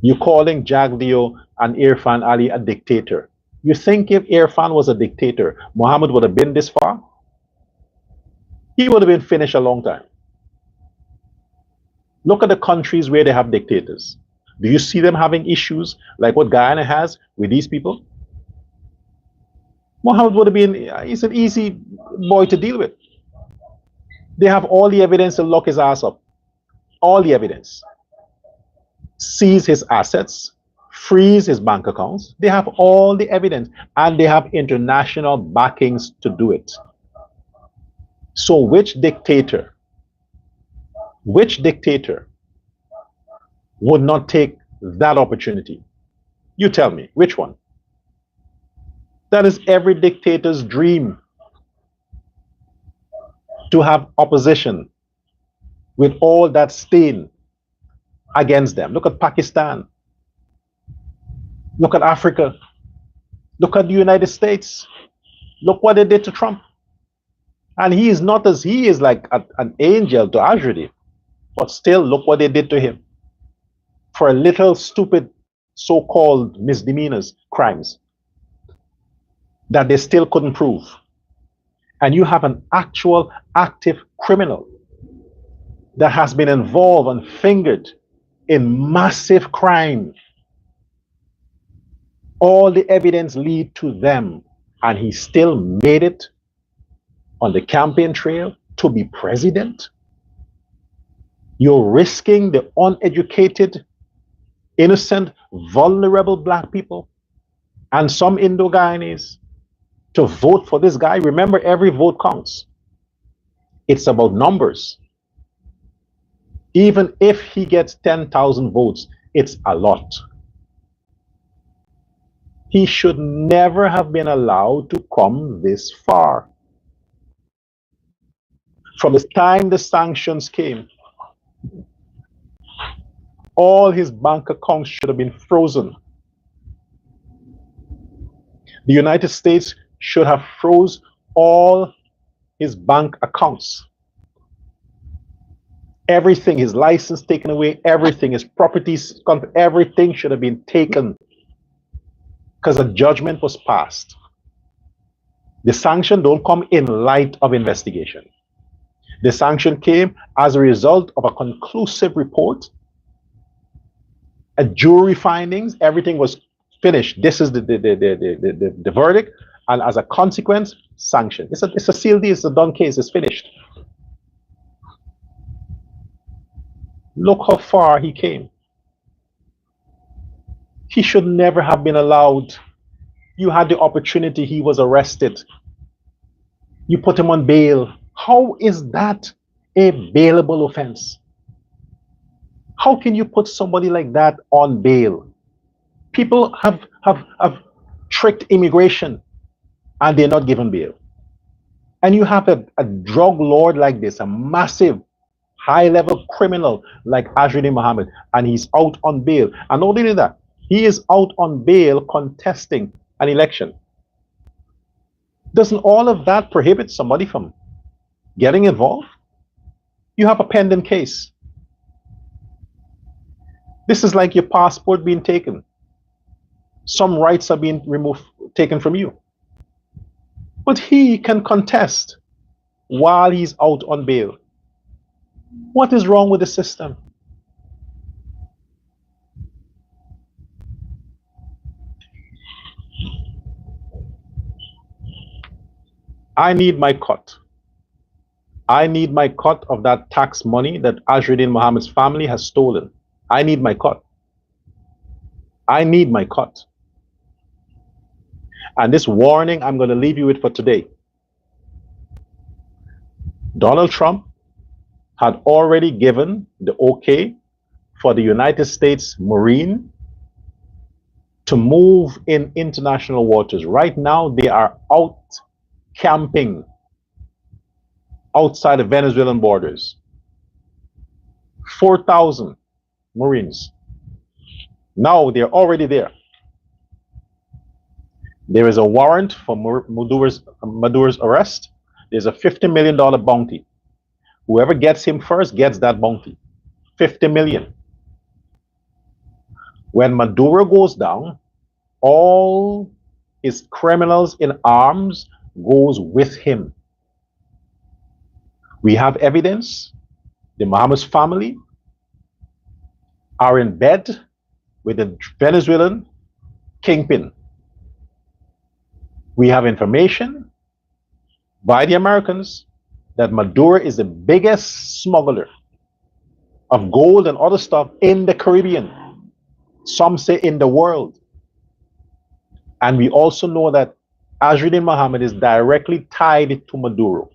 You're calling Jagdeo and Irfan Ali a dictator. You think if Irfan was a dictator, Mohammed would have been this far? He would have been finished a long time. Look at the countries where they have dictators. Do you see them having issues like what Guyana has with these people? Mohammed would have been, he's an easy boy to deal with. They have all the evidence to lock his ass up. All the evidence. Seize his assets, freeze his bank accounts. They have all the evidence and they have international backings to do it. So which dictator would not take that opportunity? You tell me, which one? That is every dictator's dream, to have opposition with all that stain against them. Look at Pakistan. Look at Africa. Look at the United States. Look what they did to Trump. And he is not as, he is like an angel to Azruddin. But still, look what they did to him. For a little stupid so-called misdemeanors, crimes, that they still couldn't prove. And you have an actual active criminal that has been involved and fingered in massive crime. All the evidence lead to them, and he still made it on the campaign trail to be president. You're risking the uneducated, innocent, vulnerable black people and some Indo-Guyanese to vote for this guy. Remember, every vote counts. It's about numbers. Even if he gets 10,000 votes, it's a lot. He should never have been allowed to come this far. From the time the sanctions came, all his bank accounts should have been frozen. The United States should have froze all his bank accounts. Everything, his license taken away, everything, his properties, everything should have been taken because a judgment was passed. The sanction don't come in light of investigation. The sanction came as a result of a conclusive report, a jury findings, everything was finished. This is the verdict, and as a consequence, sanction. It's a sealed deal, it's a done case, it's finished. Look how far he came. He should never have been allowed. You had the opportunity, he was arrested. You put him on bail. How is that a bailable offense? How can you put somebody like that on bail? People have tricked immigration and they're not given bail. And you have a drug lord like this, a massive, high-level criminal like Azruddin Mohammed, and he's out on bail. And not only that, he is out on bail contesting an election. Doesn't all of that prohibit somebody from getting involved? You have a pending case. This is like your passport being taken. Some rights are being taken from you. But he can contest while he's out on bail. What is wrong with the system? I need my cut. I need my cut of that tax money that Azruddin Mohammed's family has stolen. I need my cut. I need my cut. And this warning I'm going to leave you with for today. Donald Trump had already given the okay for the United States Marine to move in international waters. Right now, they are out camping outside the Venezuelan borders. 4,000 Marines. Now they're already there. There is a warrant for Maduro's arrest. There's a $50 million bounty. Whoever gets him first gets that bounty. 50 million. When Maduro goes down, all his criminals in arms goes with him. We have evidence. The Mohammed's family are in bed with the Venezuelan kingpin. We have information by the Americans that Maduro is the biggest smuggler of gold and other stuff in the Caribbean. Some say in the world. And we also know that Azruddin Mohammed is directly tied to Maduro.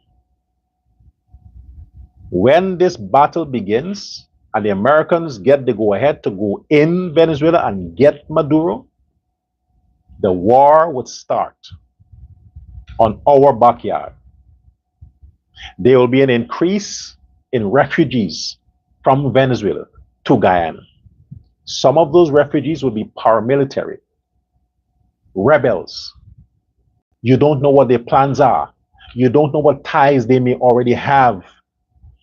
When this battle begins and the Americans get the go-ahead to go in Venezuela and get Maduro, the war would start on our backyard. There will be an increase in refugees from Venezuela to Guyana. Some of those refugees will be paramilitary, rebels. You don't know what their plans are. You don't know what ties they may already have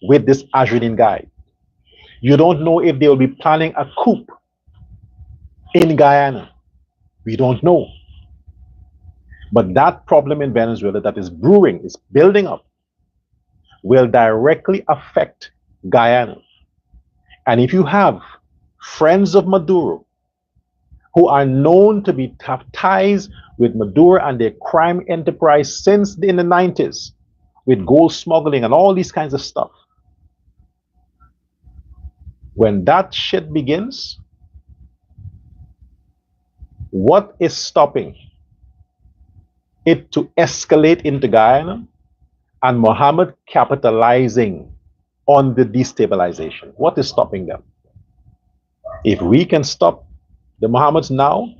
with this Azruddin guy. You don't know if they will be planning a coup in Guyana. We don't know. But that problem in Venezuela that is brewing, is building up, will directly affect Guyana. And if you have friends of Maduro who are known to have ties with Maduro and their crime enterprise since in the 90s, with gold smuggling and all these kinds of stuff, when that shit begins, what is stopping it to escalate into Guyana and Mohammed capitalizing on the destabilization. What is stopping them? If we can stop the Mohammeds now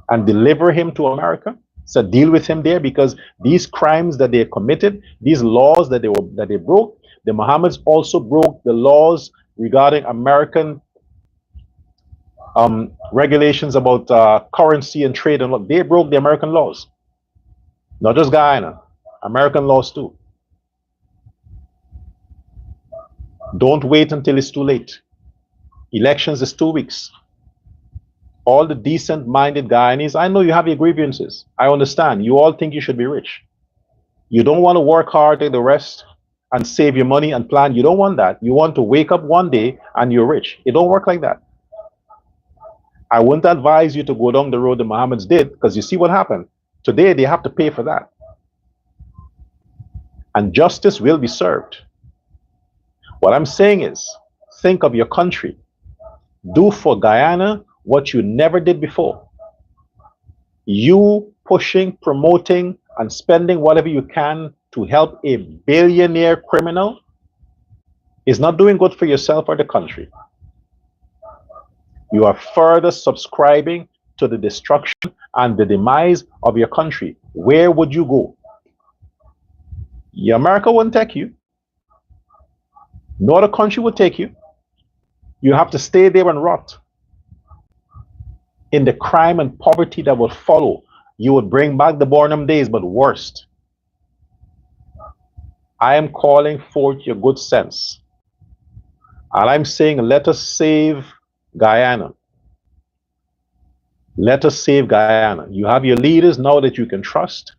and deliver him to America, so deal with him there, because these crimes that they committed, these laws that they broke, the Mohammeds also broke the laws regarding American regulations about currency and trade, and they broke the American laws, not just Guyana, American laws too. Don't wait until it's too late. Elections is 2 weeks. All the decent-minded Guyanese, I know you have your grievances. I understand. You all think you should be rich. You don't want to work hard like the rest and save your money and plan. You don't want that. You want to wake up one day and you're rich. It don't work like that. I wouldn't advise you to go down the road the Mohammeds did, because you see what happened. Today, they have to pay for that. And justice will be served. What I'm saying is, think of your country. Do for Guyana what you never did before. You pushing, promoting, and spending whatever you can to help a billionaire criminal is not doing good for yourself or the country. You are further subscribing to the destruction and the demise of your country. Where would you go? America wouldn't take you. No other country would take you. You have to stay there and rot in the crime and poverty that will follow. You would bring back the Bornum days, but worst. I am calling forth your good sense. And I'm saying, let us save Guyana. Let us save Guyana. You have your leaders now that you can trust.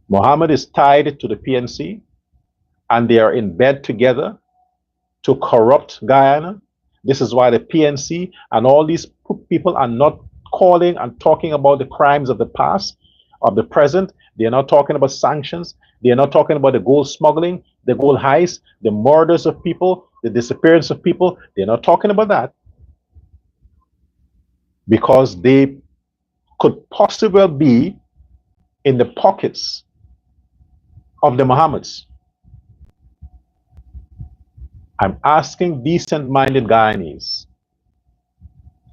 Mohammed is tied to the PNC, and they are in bed together to corrupt Guyana. This is why the PNC and all these people are not calling and talking about the crimes of the past, of the present. They are not talking about sanctions. They are not talking about the gold smuggling, the gold heist, the murders of people, the disappearance of people. They're not talking about that, because they could possibly be in the pockets of the Mohammeds. I'm asking decent-minded Guyanese,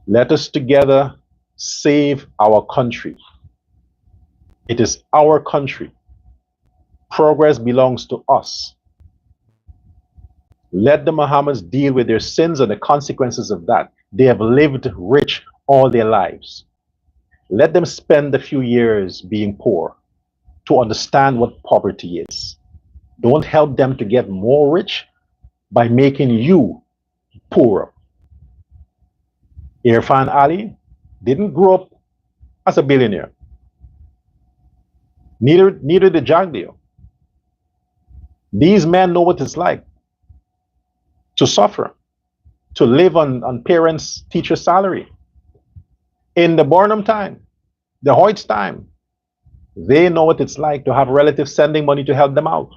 let us together save our country. It is our country. Progress belongs to us. Let the Mohammeds deal with their sins and the consequences of that. They have lived rich all their lives. Let them spend a few years being poor to understand what poverty is. Don't help them to get more rich by making you poorer. Irfan Ali didn't grow up as a billionaire. Neither did Jagdeo. These men know what it's like to suffer, to live on parents' teacher salary. In the Barnum time, the Hoyt's time, they know what it's like to have relatives sending money to help them out.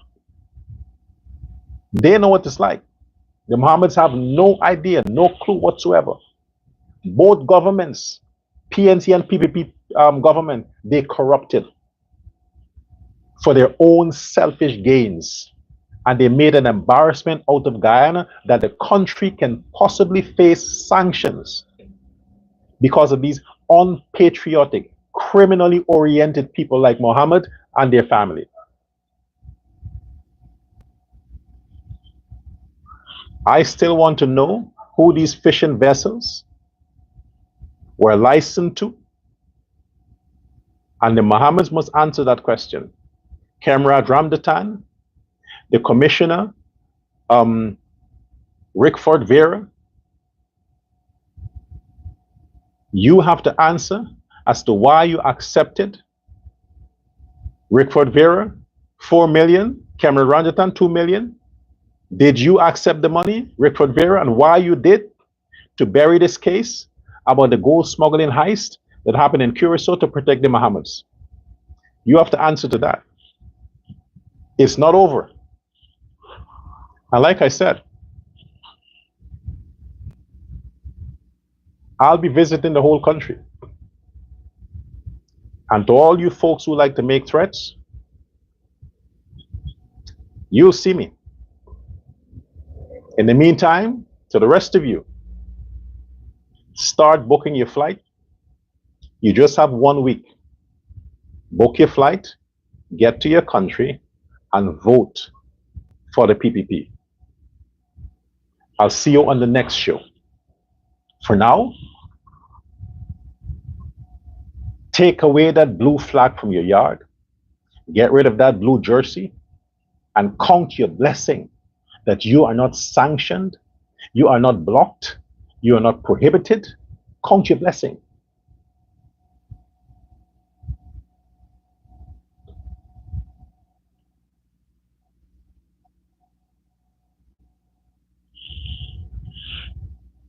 They know what it's like. The Mohammeds have no idea, no clue whatsoever. Both governments, PNC and PPP government, they corrupted for their own selfish gains. And they made an embarrassment out of Guyana that the country can possibly face sanctions because of these unpatriotic, criminally oriented people like Mohammed and their family. I still want to know who these fishing vessels were licensed to, and the Mohammeds must answer that question. Kemraj Ramjattan, the commissioner, Rickford Vera, you have to answer as to why you accepted Rickford Vera, 4 million, Kemraj Ramjattan, 2 million. Did you accept the money, Rickford Vera, and why you did to bury this case about the gold smuggling heist that happened in Curacao to protect the Mohammeds? You have to answer to that. It's not over. And like I said, I'll be visiting the whole country. And to all you folks who like to make threats, you'll see me. In the meantime, to the rest of you, start booking your flight. You just have 1 week. Book your flight, get to your country, and vote for the PPP. I'll see you on the next show. For now, take away that blue flag from your yard, get rid of that blue jersey, and count your blessing that you are not sanctioned, you are not blocked, you are not prohibited. Count your blessing.